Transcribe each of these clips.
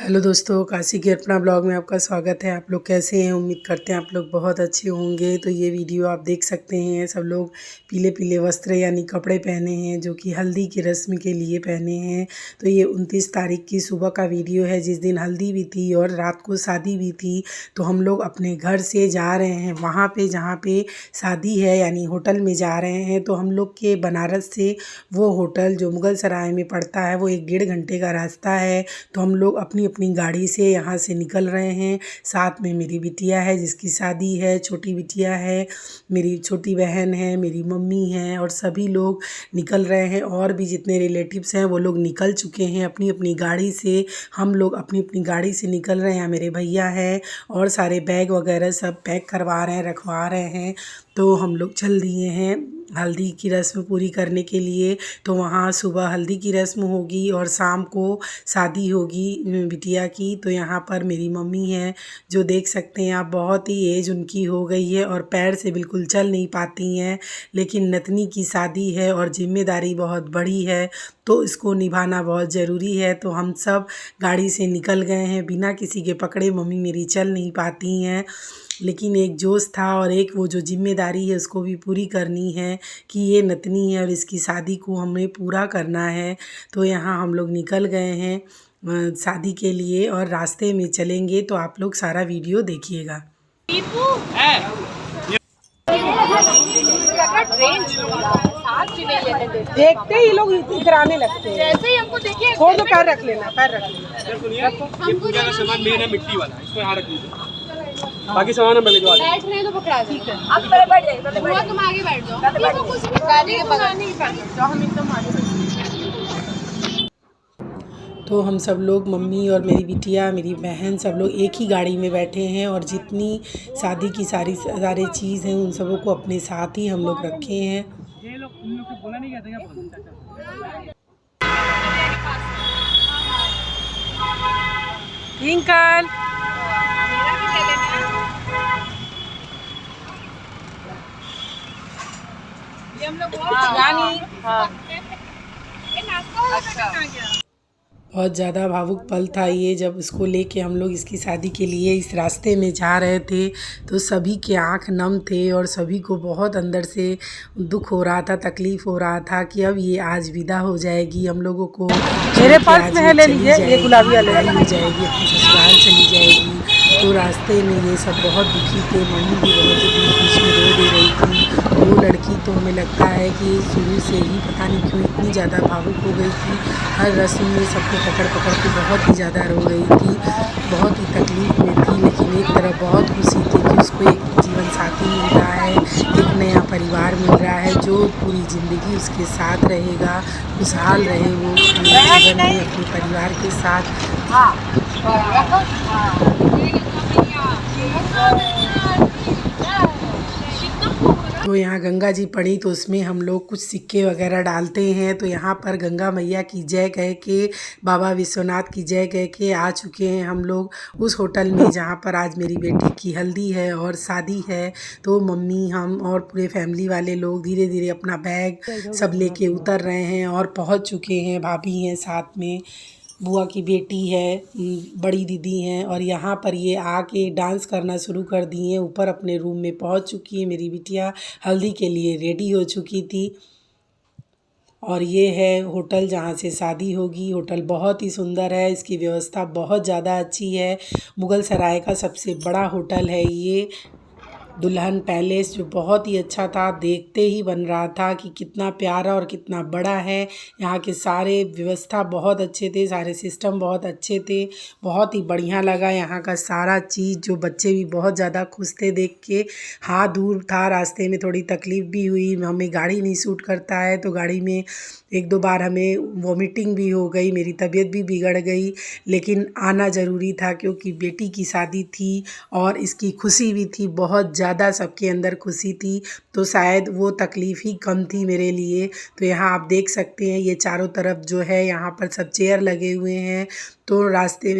Hello दोस्तों, काशी के अपना ब्लॉग में आपका स्वागत है। आप लोग कैसे हैं? उम्मीद करते हैं आप लोग बहुत अच्छे होंगे। तो ये वीडियो आप देख सकते हैं, सब लोग पीले पीले वस्त्र यानी कपड़े पहने हैं जो कि हल्दी की रस्म के लिए पहने हैं। तो ये 29 तारीख की सुबह का वीडियो है, जिस दिन हल्दी भी थी और रात को शादी भी थी। तो हम लोग अपने घर से जा रहे हैं वहाँ पे जहाँ पे शादी है, यानी होटल में जा रहे हैं। तो हम लोग के बनारस से वो होटल जो मुगल सराय में पड़ता है, वो 1-1.5 घंटे का रास्ता है। तो हम लोग अपनी अपनी गाड़ी से यहाँ से निकल रहे हैं। साथ में मेरी बिटिया है जिसकी शादी है, छोटी बिटिया है, मेरी छोटी बहन है, मेरी मम्मी है और सभी लोग निकल रहे हैं। और भी जितने रिलेटिव्स हैं वो लोग निकल चुके हैं अपनी अपनी गाड़ी से। हम लोग अपनी अपनी गाड़ी से निकल रहे हैं। यहाँ मेरे भैया हैं और सारे बैग वगैरह सब पैक करवा रहे हैं, रखवा रहे हैं। तो हम लोग चल दिए हैं हल्दी की रस्म पूरी करने के लिए। तो वहाँ सुबह हल्दी की रस्म होगी और शाम को शादी होगी बिटिया की। तो यहाँ पर मेरी मम्मी है जो देख सकते हैं आप, बहुत ही एज उनकी हो गई है और पैर से बिल्कुल चल नहीं पाती हैं। लेकिन नतनी की शादी है और जिम्मेदारी बहुत बड़ी है, तो इसको निभाना बहुत ज़रूरी है। तो हम सब गाड़ी से निकल गए हैं बिना किसी के पकड़े। मम्मी मेरी चल नहीं पाती हैं, लेकिन एक जोश था और एक वो जो जिम्मेदारी है उसको भी पूरी करनी है कि ये नतनी है और इसकी शादी को हमें पूरा करना है। तो यहाँ हम लोग निकल गए हैं शादी के लिए और रास्ते में चलेंगे। तो आप लोग सारा वीडियो देखिएगा। देखते ही लोग इतराने लगते हैं। जैसे ही हमको देखिए छोड़ दो, पैर रख लेना, पैर रख लेना। ये पूजा का सामान मेन है, मिट्टी वाला, इसको यहाँ रख लीजिए। बाकी सामान हम भिजवा देंगे। बैठ रहे तो पकड़ा ठीक है। अब पहले बैठ जाइए, तुम आगे बैठ जाओ। गाड़ी के बगल नहीं बैठ जाओ, हम एकदम आगे। तो हम सब लोग, मम्मी और मेरी बिटिया, मेरी बहन, सब लोग एक ही गाड़ी में बैठे हैं और जितनी शादी की सारी चीज़ हैं उन सबों को अपने साथ ही हम लोग रखे हैं। ये लोग उन लोग को बोला नहीं गया था क्या? ट्विंकल बहुत ज़्यादा भावुक पल था ये, जब उसको लेके हम लोग इसकी शादी के लिए इस रास्ते में जा रहे थे। तो सभी के आंख नम थे और सभी को बहुत अंदर से दुख हो रहा था, तकलीफ़ हो रहा था कि अब ये आज विदा हो जाएगी हम लोगों को। मेरे पास में है, ले लीजिए, ये गुलाबी वाले हो जाएगी, अपनी ससुराल चली जाएगी। तो रास्ते में ये सब बहुत दुखी थे। मम्मी भी बहुत बीच में रो दे रही थी। वो लड़की तो हमें लगता है कि शुरू से ही पता नहीं क्यों इतनी ज़्यादा भावुक हो गई थी। हर रस्म में सबको पकड़ पकड़ के बहुत ही ज़्यादा रो गई थी, बहुत ही तकलीफ़ में थी। लेकिन एक तरफ बहुत खुशी थी कि उसको एक जीवन साथी मिल रहा है, एक नया परिवार मिल रहा है जो पूरी ज़िंदगी उसके साथ रहेगा, खुशहाल रहे वो जीवन में अपने परिवार के साथ। तो यहाँ गंगा जी पड़ी, तो उसमें हम लोग कुछ सिक्के वगैरह डालते हैं। तो यहाँ पर गंगा मैया की जय कह के, बाबा विश्वनाथ की जय कह के आ चुके हैं हम लोग उस होटल में जहाँ पर आज मेरी बेटी की हल्दी है और शादी है। तो मम्मी, हम और पूरे फैमिली वाले लोग धीरे धीरे अपना बैग सब लेके उतर रहे हैं और पहुँच चुके हैं। भाभी हैं साथ में, बुआ की बेटी है, बड़ी दीदी हैं और यहाँ पर ये आके डांस करना शुरू कर दिए। ऊपर अपने रूम में पहुँच चुकी है मेरी बिटिया, हल्दी के लिए रेडी हो चुकी थी। और ये है होटल जहाँ से शादी होगी। होटल बहुत ही सुंदर है, इसकी व्यवस्था बहुत ज़्यादा अच्छी है। मुगल सराय का सबसे बड़ा होटल है ये दुल्हन पैलेस, जो बहुत ही अच्छा था। देखते ही बन रहा था कि कितना प्यारा और कितना बड़ा है। यहाँ के सारे व्यवस्था बहुत अच्छे थे, सारे सिस्टम बहुत अच्छे थे, बहुत ही बढ़िया लगा यहाँ का सारा चीज़। जो बच्चे भी बहुत ज़्यादा खुश थे देख के। हाँ, दूर था, रास्ते में थोड़ी तकलीफ़ भी हुई, हमें गाड़ी नहीं सूट करता है तो गाड़ी में 1-2 बार हमें वॉमिटिंग भी हो गई, मेरी तबीयत भी बिगड़ गई। लेकिन आना ज़रूरी था क्योंकि बेटी की शादी थी और इसकी खुशी भी थी, बहुत ज़्यादा सबके अंदर खुशी थी। तो शायद वो तकलीफ़ ही कम थी मेरे लिए। तो यहाँ आप देख सकते हैं, ये चारों तरफ जो है यहाँ पर सब चेयर लगे हुए हैं। तो रास्ते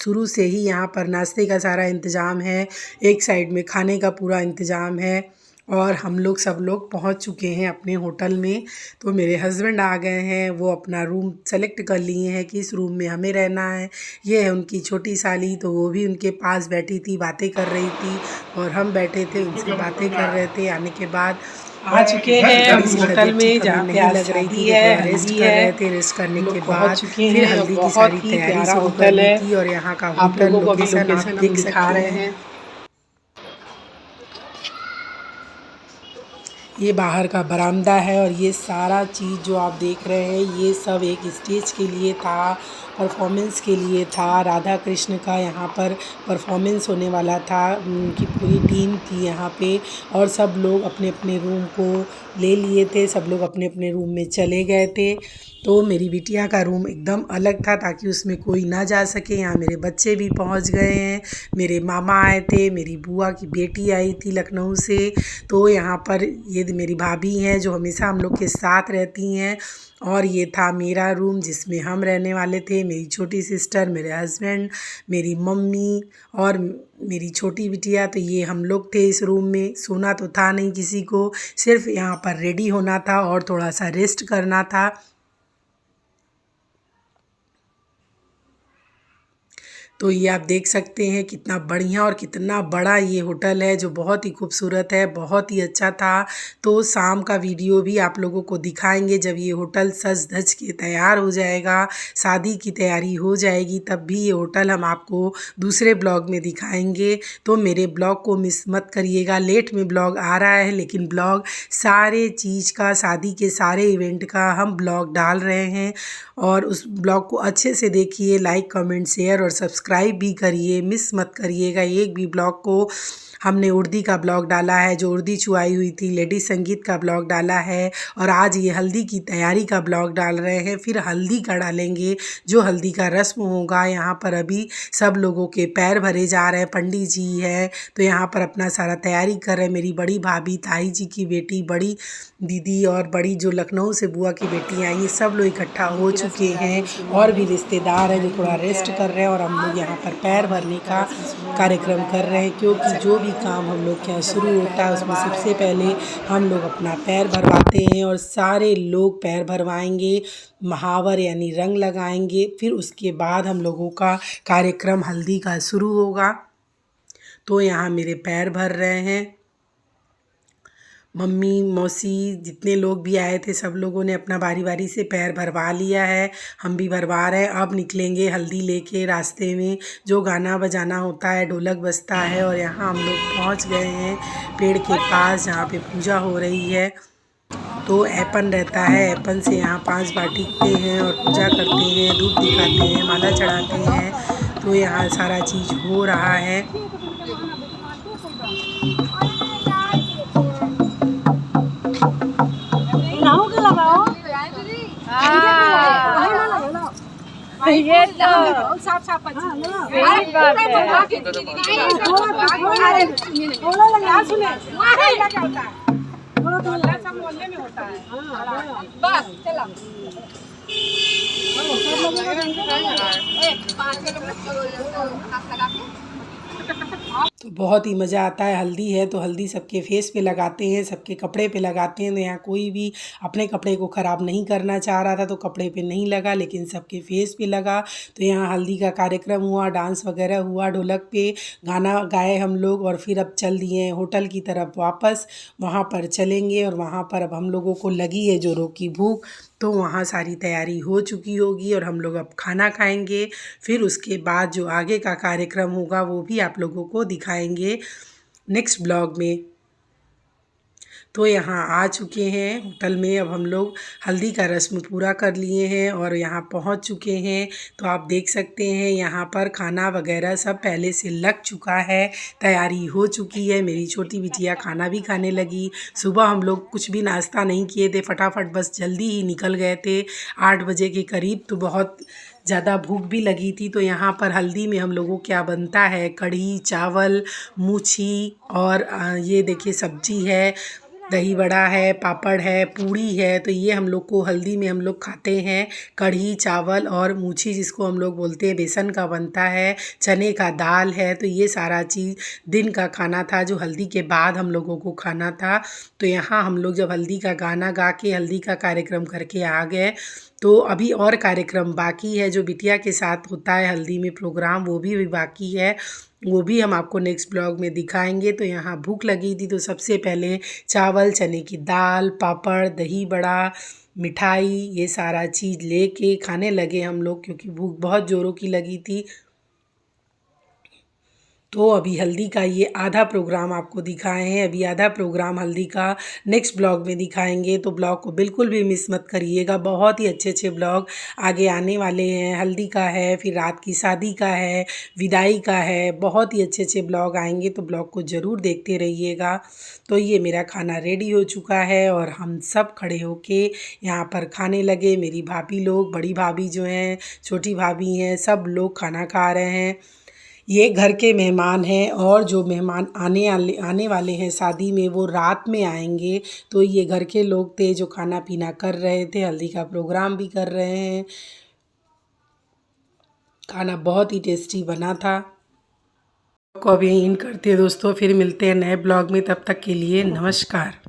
शुरू से ही यहाँ पर नाश्ते का सारा इंतज़ाम है, एक साइड में खाने का पूरा इंतज़ाम है और हम लोग सब लोग पहुंच चुके हैं अपने होटल में। तो मेरे हस्बैंड आ गए हैं, वो अपना रूम सेलेक्ट कर लिए हैं कि इस रूम में हमें रहना है। ये है उनकी छोटी साली, तो वो भी उनके पास बैठी थी, बातें कर रही थी और हम बैठे थे उनसे बातें कर रहे थे। आने के बाद आ चुके हैं हम होटल में जहाँ पे आज लग रही थी, थोड़ा रेस्ट कर रहे थे। रेस्ट करने के बाद फिर हल्दी की सारी तैयारी शुरू कर ली थी। और यहाँ का होटल लोकेशन आप देख सकते हैं। ये बाहर का बरामदा है और ये सारा चीज़ जो आप देख रहे हैं ये सब एक स्टेज के लिए था, परफॉर्मेंस के लिए था। राधा कृष्ण का यहाँ पर परफॉर्मेंस होने वाला था। उनकी पूरी टीम थी यहाँ पे और सब लोग अपने अपने रूम को ले लिए थे, सब लोग अपने अपने रूम में चले गए थे। तो मेरी बिटिया का रूम एकदम अलग था ताकि उसमें कोई ना जा सके। यहाँ मेरे बच्चे भी पहुँच गए हैं, मेरे मामा आए थे, मेरी बुआ की बेटी आई थी लखनऊ से। तो यहाँ पर ये मेरी भाभी हैं जो हमेशा हम लोग के साथ रहती हैं। और ये था मेरा रूम जिसमें हम रहने वाले थे, मेरी छोटी सिस्टर, मेरे हस्बैंड, मेरी मम्मी और मेरी छोटी बिटिया। तो ये हम लोग थे इस रूम में। सोना तो था नहीं किसी को, सिर्फ यहाँ पर रेडी होना था और थोड़ा सा रेस्ट करना था। तो ये आप देख सकते हैं कितना बढ़िया और कितना बड़ा ये होटल है, जो बहुत ही खूबसूरत है, बहुत ही अच्छा था। तो शाम का वीडियो भी आप लोगों को दिखाएंगे जब ये होटल सज धज के तैयार हो जाएगा, शादी की तैयारी हो जाएगी, तब भी ये होटल हम आपको दूसरे ब्लॉग में दिखाएंगे। तो मेरे ब्लॉग को मिस मत करिएगा। लेट में ब्लॉग आ रहा है लेकिन ब्लॉग सारे चीज़ का, शादी के सारे इवेंट का हम ब्लॉग डाल रहे हैं। और उस ब्लॉग को अच्छे से देखिए, लाइक कमेंट शेयर और सब्सक्राइब भी करिए, मिस मत करिएगा एक भी ब्लॉग को। हमने उर्दी का ब्लॉग डाला है जो उर्दी चुआई हुई थी, लेडी संगीत का ब्लॉग डाला है और आज ये हल्दी की तैयारी का ब्लॉग डाल रहे हैं। फिर हल्दी का डालेंगे जो हल्दी का रस्म होगा। यहाँ पर अभी सब लोगों के पैर भरे जा रहे हैं, पंडित जी है तो यहाँ पर अपना सारा तैयारी कर रहे हैं। मेरी बड़ी भाभी, ताई जी की बेटी, बड़ी दीदी और बड़ी जो लखनऊ से बुआ की बेटी आई, ये सब लोग इकट्ठा हो चुके हैं और भी रिश्तेदार हैं जो थोड़ा रेस्ट कर रहे हैं। और हम लोग यहाँ पर पैर भरने का कार्यक्रम कर रहे हैं क्योंकि जो भी काम हम लोग के यहाँ शुरू होता है उसमें सबसे पहले हम लोग अपना पैर भरवाते हैं और सारे लोग पैर भरवाएंगे, महावर यानी रंग लगाएंगे। फिर उसके बाद हम लोगों का कार्यक्रम हल्दी का शुरू होगा। तो यहाँ मेरे पैर भर रहे हैं मम्मी, मौसी, जितने लोग भी आए थे सब लोगों ने अपना बारी बारी से पैर भरवा लिया है। हम भी भरवा रहे हैं। अब निकलेंगे हल्दी लेके। रास्ते में जो गाना बजाना होता है, ढोलक बजता है। और यहाँ हम लोग पहुँच गए हैं पेड़ के पास जहाँ पे पूजा हो रही है। तो ऐपन रहता है, ऐपन से यहाँ 5 बार टिकते हैं और पूजा करते हैं, धूप दिखाते हैं, माला चढ़ाते हैं। तो यहाँ सारा चीज़ हो रहा है। ये तो साफ साफ यही बात है। सब मोहल्ले में होता है। बस चलो तो बहुत ही मज़ा आता है। हल्दी है तो हल्दी सबके फेस पे लगाते हैं, सबके कपड़े पे लगाते हैं। तो यहाँ कोई भी अपने कपड़े को ख़राब नहीं करना चाह रहा था तो कपड़े पे नहीं लगा, लेकिन सबके फेस पे लगा। तो यहाँ हल्दी का कार्यक्रम हुआ, डांस वगैरह हुआ, ढोलक पे गाना गाए हम लोग और फिर अब चल दिए हैं होटल की तरफ वापस। वहाँ पर चलेंगे और वहाँ पर अब हम लोगों को लगी है जोरों की भूख, तो वहाँ सारी तैयारी हो चुकी होगी और हम लोग अब खाना खाएंगे। फिर उसके बाद जो आगे का कार्यक्रम होगा वो भी आप लोगों को दिखाएंगे नेक्स्ट ब्लॉग में। तो यहाँ आ चुके हैं होटल में। अब हम लोग हल्दी का रस्म पूरा कर लिए हैं और यहाँ पहुँच चुके हैं। तो आप देख सकते हैं यहाँ पर खाना वगैरह सब पहले से लग चुका है, तैयारी हो चुकी है। मेरी छोटी बिटिया खाना भी खाने लगी। सुबह हम लोग कुछ भी नाश्ता नहीं किए थे, फटाफट बस जल्दी ही निकल गए थे 8 बजे के करीब। तो बहुत ज़्यादा भूख भी लगी थी। तो यहाँ पर हल्दी में हम लोगों क्या बनता है, कढ़ी चावल, मूछी और ये देखिए सब्जी है, दही बड़ा है, पापड़ है, पूड़ी है। तो ये हम लोग को हल्दी में हम लोग खाते हैं। कढ़ी चावल और मूछी जिसको हम लोग बोलते हैं, बेसन का बनता है, चने का दाल है। तो ये सारा चीज़ दिन का खाना था जो हल्दी के बाद हम लोगों को खाना था। तो यहाँ हम लोग जब हल्दी का गाना गा के हल्दी का कार्यक्रम करके आ गए, तो अभी और कार्यक्रम बाकी है जो बिटिया के साथ होता है हल्दी में प्रोग्राम, वो भी बाकी है। वो भी हम आपको नेक्स्ट ब्लॉग में दिखाएंगे। तो यहाँ भूख लगी थी तो सबसे पहले चावल, चने की दाल, पापड़, दही बड़ा, मिठाई, ये सारा चीज़ लेके खाने लगे हम लोग, क्योंकि भूख बहुत ज़ोरों की लगी थी। तो अभी हल्दी का ये आधा प्रोग्राम आपको दिखाए हैं, अभी आधा प्रोग्राम हल्दी का नेक्स्ट ब्लॉग में दिखाएंगे। तो ब्लॉग को बिल्कुल भी मिस मत करिएगा, बहुत ही अच्छे अच्छे ब्लॉग आगे आने वाले हैं। हल्दी का है, फिर रात की शादी का है, विदाई का है, बहुत ही अच्छे अच्छे ब्लॉग आएंगे। तो ब्लॉग को ज़रूर देखते रहिएगा। तो ये मेरा खाना रेडी हो चुका है और हम सब खड़े होके यहाँ पर खाने लगे। मेरी भाभी लोग, बड़ी भाभी जो हैं, छोटी भाभी हैं, सब लोग खाना खा रहे हैं। ये घर के मेहमान हैं और जो मेहमान आने वाले हैं शादी में, वो रात में आएंगे। तो ये घर के लोग थे जो खाना पीना कर रहे थे, हल्दी का प्रोग्राम भी कर रहे हैं। खाना बहुत ही टेस्टी बना था। को अभी इन करते हैं दोस्तों, फिर मिलते हैं नए ब्लॉग में। तब तक के लिए नमस्कार।